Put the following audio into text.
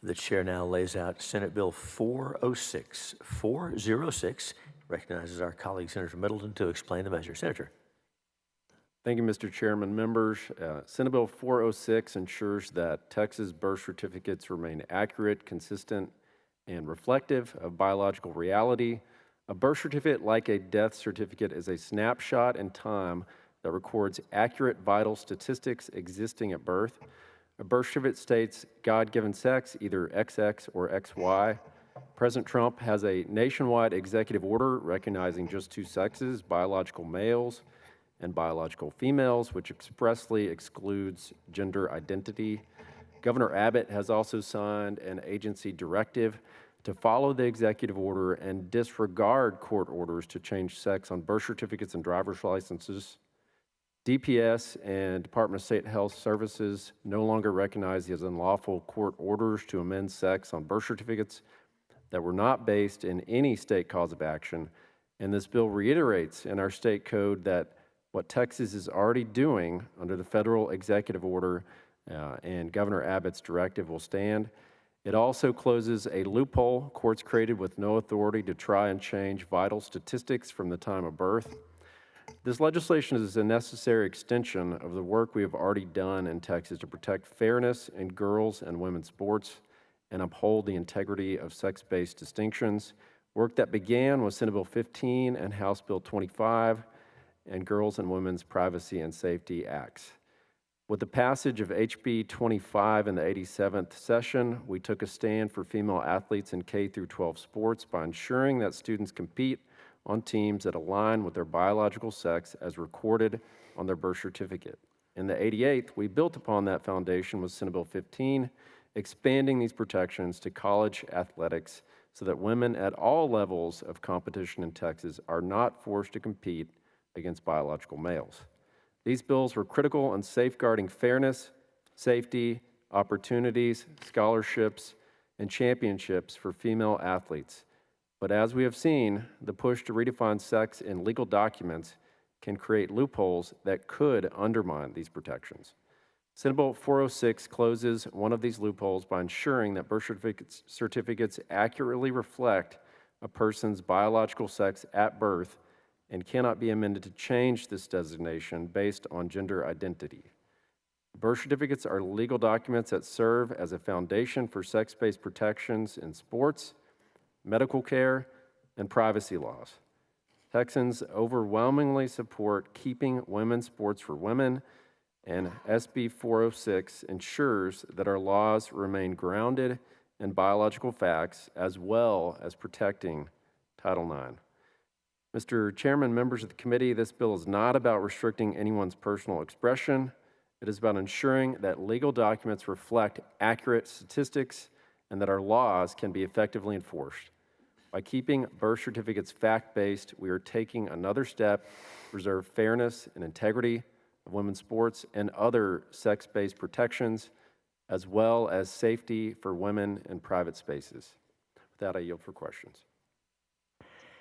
The chair now lays out Senate Bill 406. Recognizes our colleague, Senator Middleton, to explain the measure. Senator. Thank you, Mr. Chairman. Members, Senate Bill 406 ensures that Texas birth certificates remain accurate, consistent, and reflective of biological reality. A birth certificate, like a death certificate, is a snapshot in time that records accurate vital statistics existing at birth. A birth certificate states God-given sex, either XX or XY. President Trump has a nationwide executive order recognizing just two sexes, biological males and biological females, which expressly excludes gender identity. Governor Abbott has also signed an agency directive to follow the executive order and disregard court orders to change sex on birth certificates and driver's licenses. DPS and Department of State Health Services no longer recognize as unlawful court orders to amend sex on birth certificates that were not based in any state cause of action. And this bill reiterates in our state code that what Texas is already doing under the federal executive order and Governor Abbott's directive will stand. It also closes a loophole courts created with no authority to try and change vital statistics from the time of birth. This legislation is a necessary extension of the work we have already done in Texas to protect fairness in girls and women's sports and uphold the integrity of sex-based distinctions, work that began with Senate Bill 15 and House Bill 25 and Girls and Women's Privacy and Safety Acts. With the passage of HB 25 in the 87th session, we took a stand for female athletes in K-12 sports by ensuring that students compete on teams that align with their biological sex as recorded on their birth certificate. In the 88th, we built upon that foundation with Senate Bill 15, expanding these protections to college athletics so that women at all levels of competition in Texas are not forced to compete against biological males. These bills were critical in safeguarding fairness, safety, opportunities, scholarships, and championships for female athletes. But as we have seen, the push to redefine sex in legal documents can create loopholes that could undermine these protections. Senate Bill 406 closes one of these loopholes by ensuring that birth certificates accurately reflect a person's biological sex at birth and cannot be amended to change this designation based on gender identity. Birth certificates are legal documents that serve as a foundation for sex-based protections in sports, medical care, and privacy laws. Texans overwhelmingly support keeping women's sports for women, and SB 406 ensures that our laws remain grounded in biological facts as well as protecting Title IX. Mr. Chairman, members of the committee, this bill is not about restricting anyone's personal expression. It is about ensuring that legal documents reflect accurate statistics and that our laws can be effectively enforced. By keeping birth certificates fact-based, we are taking another step to preserve fairness and integrity of women's sports and other sex-based protections, as well as safety for women in private spaces. With that, I yield for questions.